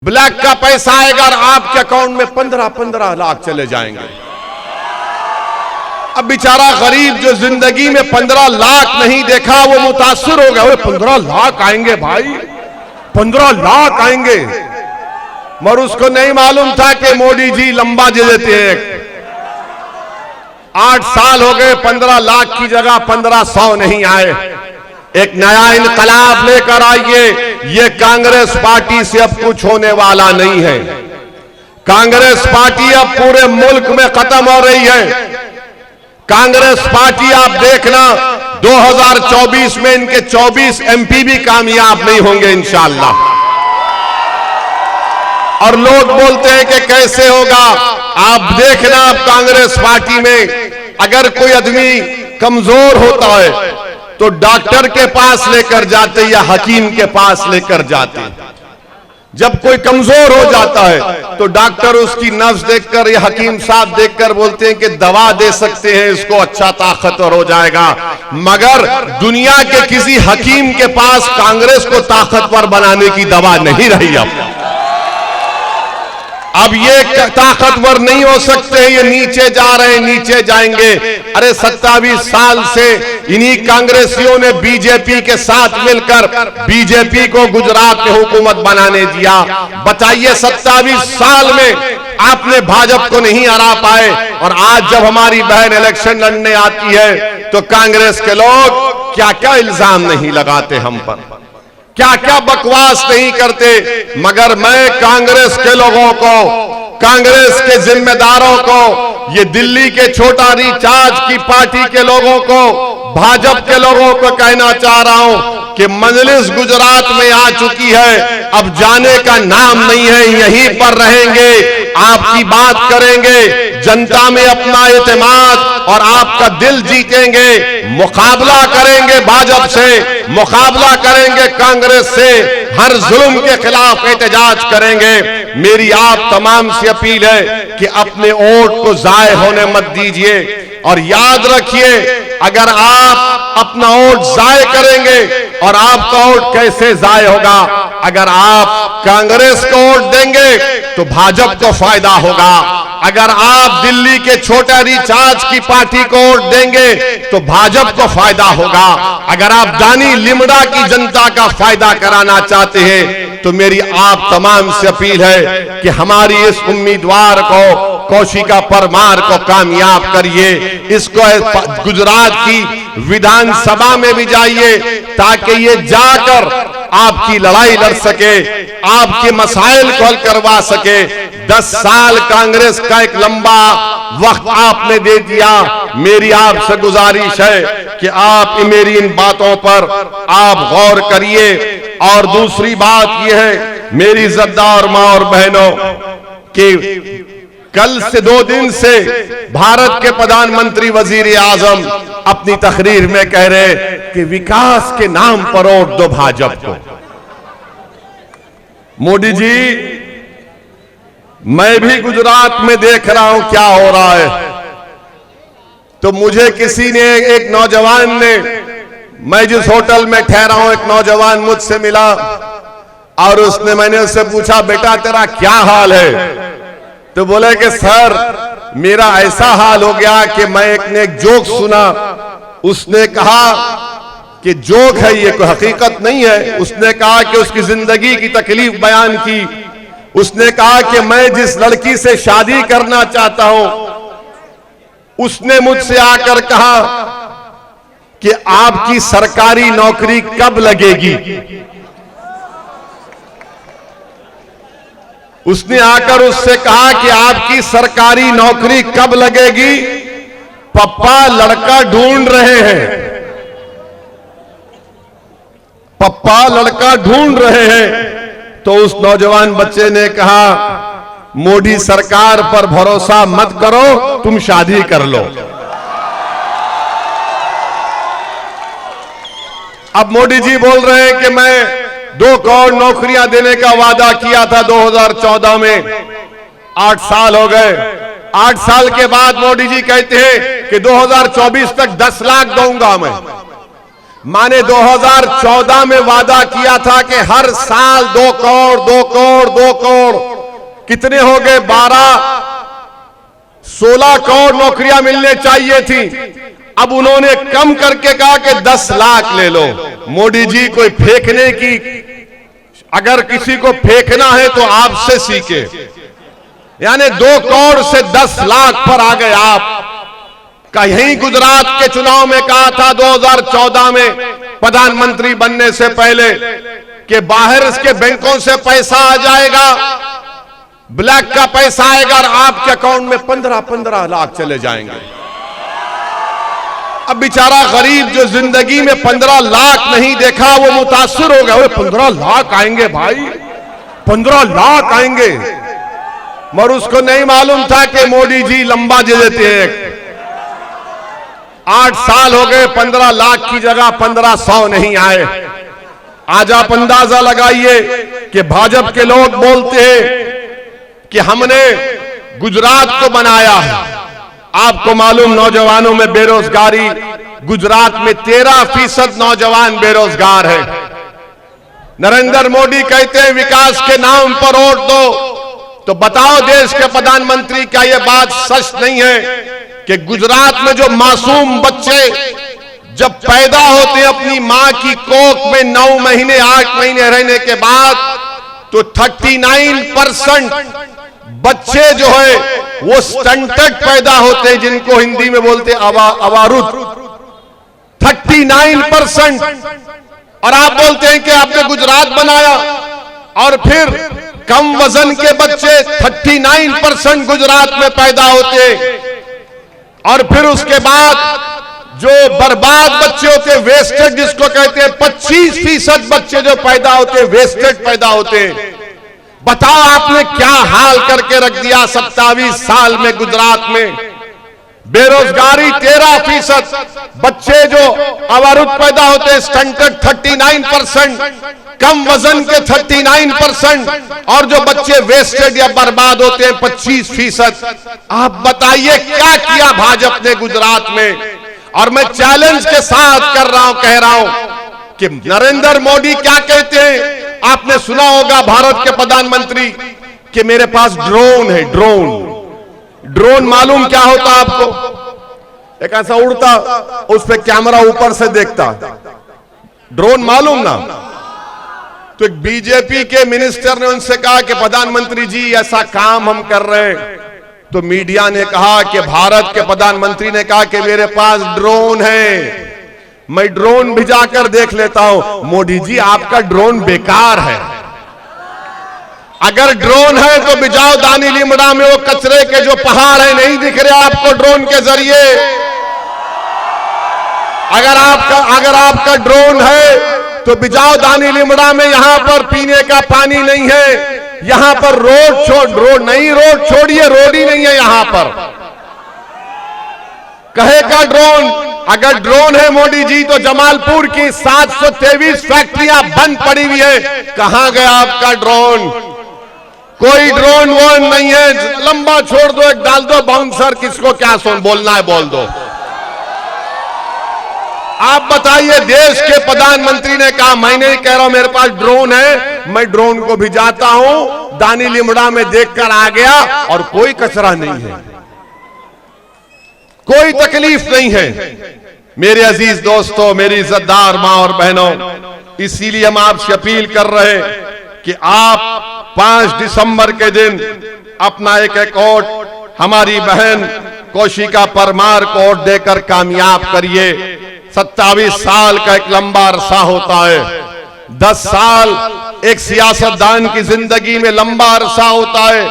Black का पैसा आएगा और आपके अकाउंट में 15-15 लाख चले जाएंगे। अब बेचारा गरीब जो जिंदगी में 15 लाख नहीं देखा वो मुतासिर हो गया। 15 लाख आएंगे भाई, 15 लाख आएंगे। मगर उसको नहीं मालूम था कि मोदी जी लंबा दे देते हैं। 8 साल हो गए, 15 लाख की जगह 1500 नहीं आए। एक नया इनकलाब लेकर आइए। ये कांग्रेस पार्टी से अब कुछ होने वाला नहीं है। कांग्रेस पार्टी अब पूरे मुल्क में खत्म हो रही है। कांग्रेस पार्टी आप देखना 2024 में इनके 24 एमपी भी कामयाब नहीं होंगे इंशाअल्लाह। और लोग बोलते हैं कि कैसे होगा। आप देखना, आप कांग्रेस पार्टी में अगर कोई आदमी कमजोर होता है तो डॉक्टर के पास लेकर जाते या हकीम के पास लेकर जाते। जब कोई कमजोर हो जाता है तो डॉक्टर उसकी नब्ज देखकर या हकीम साहब देखकर बोलते हैं कि दवा दे सकते हैं, इसको अच्छा ताकतवर हो जाएगा। मगर दुनिया के किसी हकीम के पास कांग्रेस को ताकतवर बनाने की दवा नहीं रही। अब ये ताकतवर नहीं हो सकते, ये नीचे जा रहे हैं, नीचे जाएंगे। अरे 27 साल से इन्हीं कांग्रेसियों ने बीजेपी के साथ मिलकर बीजेपी को गुजरात में हुकूमत बनाने दिया। बताइए 27 साल में आपने भाजपा को नहीं हरा पाए, और आज जब हमारी बहन इलेक्शन लड़ने आती है तो कांग्रेस के लोग क्या क्या इल्जाम नहीं लगाते हम पर, क्या क्या बकवास नहीं करते। मगर मैं कांग्रेस के लोगों को, कांग्रेस के जिम्मेदारों को, ये दिल्ली के छोटा रिचार्ज की पार्टी के लोगों को, भाजपा के लोगों को कहना चाह रहा हूं कि मजलिस गुजरात में आ चुकी है, अब जाने का नाम नहीं है, यहीं पर रहेंगे, आपकी बात करेंगे, जनता में अपना एतमाद और आपका दिल जीतेंगे। मुकाबला करेंगे भाजपा से, मुकाबला करेंगे कांग्रेस से, हर जुल्म के खिलाफ एहतजाज करेंगे। मेरी आप तमाम से अपील है कि अपने वोट को जाय होने मत दीजिए। और याद रखिए, अगर आप अपना वोट जाय करेंगे, और आपका वोट कैसे जाय होगा, अगर आप कांग्रेस को वोट देंगे तो भाजपा को फायदा होगा। अगर आप दिल्ली के छोटा रिचार्ज की पार्टी को वोट देंगे तो भाजपा को फायदा होगा। अगर आप दानी लिमड़ा की जनता का फायदा कराना चाहते हैं तो मेरी आप तमाम से अपील है कि हमारी इस उम्मीदवार को, कौशिका परमार को कामयाब करिए। इसको गुजरात की विधानसभा में भी जाइए ताकि ये जाकर आपकी लड़ाई लड़ सके, आपके मसाइल को हल करवा सके। 10 साल कांग्रेस का एक लंबा वक्त आपने दे दिया। मेरी आपसे गुजारिश है कि आप मेरी इन बातों पर आप गौर करिए। और दूसरी बात यह है मेरी इज्जतदार मां और बहनों कि कल से 2 दिन से भारत के प्रधानमंत्री वजीर आजम अपनी तकरीर में कह रहे कि विकास के नाम पर वोट दो भाजपा को। मोदी जी, मैं भी गुजरात में देख रहा हूं क्या हो रहा है। तो मुझे किसी ने, एक नौजवान ने, मैं जिस होटल में ठहरा हूं, एक नौजवान मुझसे मिला और मैंने उससे पूछा, बेटा तेरा क्या हाल है? तो बोले कि सर मेरा ऐसा हाल हो गया कि मैं ने एक जोक सुना। उसने कहा कि जोक है ये, कोई हकीकत नहीं है। उसने कहा कि उसकी जिंदगी की तकलीफ बयान की। उसने कहा कि मैं जिस लड़की से शादी करना चाहता हूं उसने मुझसे आकर कहा कि आपकी सरकारी नौकरी कब लगेगी। उसने आकर उससे कहा कि आपकी सरकारी नौकरी कब लगेगी, पप्पा लड़का ढूंढ रहे हैं, पप्पा लड़का ढूंढ रहे हैं। तो उस नौजवान बच्चे ने कहा, मोदी सरकार पर भरोसा मत करो, तुम शादी कर लो। अब मोदी जी बोल रहे हैं कि मैं 2 करोड़ नौकरियां देने का वादा किया था 2014 में। 8 साल हो गए। 8 साल के बाद मोदी जी कहते हैं कि 2024 तक 10 लाख दूंगा मैं। माने 2014 में वादा किया था कि हर साल 2 करोड़ 2 करोड़ 2 करोड़, कितने हो गए? 16 करोड़ नौकरियां मिलने चाहिए थी। अब उन्होंने कम करके कहा कि 10 लाख ले लो। मोदी जी, कोई फेंकने की, अगर किसी को फेंकना है तो आपसे सीखे। यानी 2 करोड़ से 10 लाख पर आ गए आप। कहीं गुजरात के चुनाव में कहा था 2014 में प्रधानमंत्री बनने से पहले कि बाहर इसके बैंकों से पैसा आ जाएगा, ब्लैक का पैसा आएगा और आपके अकाउंट में 15-15 लाख चले जाएंगे। अब बेचारा गरीब जो जिंदगी में 15 लाख नहीं देखा वो मुतासिर हो गया। 15 लाख आएंगे भाई, 15 लाख आएंगे। मगर उसको नहीं मालूम था कि मोदी जी लंबा दे देते हैं। 8 साल हो गए, 15 लाख की जगह 1500 नहीं आए। आज आप अंदाजा लगाइए कि भाजपा के लोग बोलते हैं कि हमने गुजरात को बनाया है। आपको मालूम नौजवानों में बेरोजगारी, गुजरात में 13% नौजवान बेरोजगार है। नरेंद्र मोदी कहते हैं विकास के नाम पर वोट दो, तो बताओ देश के प्रधानमंत्री, क्या यह बात सच नहीं है कि गुजरात में जो मासूम बच्चे जब पैदा होते हैं अपनी मां की कोख में 9 महीने 8 महीने रहने के बाद, तो 39% बच्चे जो है वो स्टंटेड पैदा होते हैं, जिनको हिंदी में बोलते अवारुद। 39%। और आप बोलते हैं कि आपने गुजरात बनाया, और फिर कम वजन के बच्चे 39% गुजरात में पैदा होते, और फिर उसके बाद जो बर्बाद बच्चे होते, वेस्टेड जिसको कहते हैं, 25% बच्चे जो पैदा होते वेस्टेड पैदा होते। बताओ आपने क्या हाल करके रख दिया 27 साल में गुजरात में। बेरोजगारी 13%, बच्चे जो अवारुद पैदा होते स्टंटेड 39%, कम वजन के 39%, और जो बच्चे वेस्टेड या बर्बाद होते हैं 25%। आप बताइए क्या किया भाजपा ने गुजरात में। और मैं चैलेंज के साथ कर रहा हूं, कह रहा हूं कि नरेंद्र मोदी क्या कहते हैं। आपने सुना होगा भारत के प्रधानमंत्री कि मेरे पास ड्रोन है। ड्रोन मालूम क्या होता आपको? एक ऐसा उड़ता, उस पे कैमरा ऊपर से देखता। ड्रोन मालूम ना? तो एक बीजेपी के मिनिस्टर ने उनसे कहा कि प्रधानमंत्री जी ऐसा काम हम कर रहे हैं। तो मीडिया ने कहा कि भारत के प्रधानमंत्री ने कहा कि मेरे पास ड्रोन है, मैं ड्रोन भिजाकर देख लेता हूं। मोदी जी, आपका ड्रोन बेकार है। अगर ड्रोन है तो भिजाओ दानी लीमड़ा में वो कचरे के जो पहाड़ है, नहीं दिख रहे आपको ड्रोन के जरिए। अगर आपका ड्रोन है तो भिजाओ दानी लीमड़ा में, यहां पर पीने का पानी नहीं है, यहां पर रोड छोड़िए, रोड ही नहीं है यहां पर। कहेगा ड्रोन, अगर ड्रोन है मोदी जी तो जमालपुर की 723 फैक्ट्रियां बंद पड़ी हुई है, कहां गया आपका ड्रोन? कोई ड्रोन वोन नहीं है। लंबा छोड़ दो, एक डाल दो बाउंसर, किसको क्या बोलना है बोल दो। आप बताइए, देश के प्रधानमंत्री ने कहा मैं नहीं कह रहा हूं मेरे पास ड्रोन है, मैं ड्रोन को भिजाता हूं, दानी लिमड़ा में देखकर आ गया और कोई कचरा नहीं है, कोई तकलीफ नहीं है। मेरे अजीज दोस्तों, मेरी इज्जतदार मां और बहनों, इसीलिए हम आपसे अपील कर रहे हैं कि आप 5 दिसंबर के दिन अपना एक वोट हमारी बहन कौशिका परमार को वोट देकर कामयाब करिए। 27 साल का एक लंबा अरसा होता है। 10 साल एक सियासतदान की जिंदगी में लंबा अरसा होता है।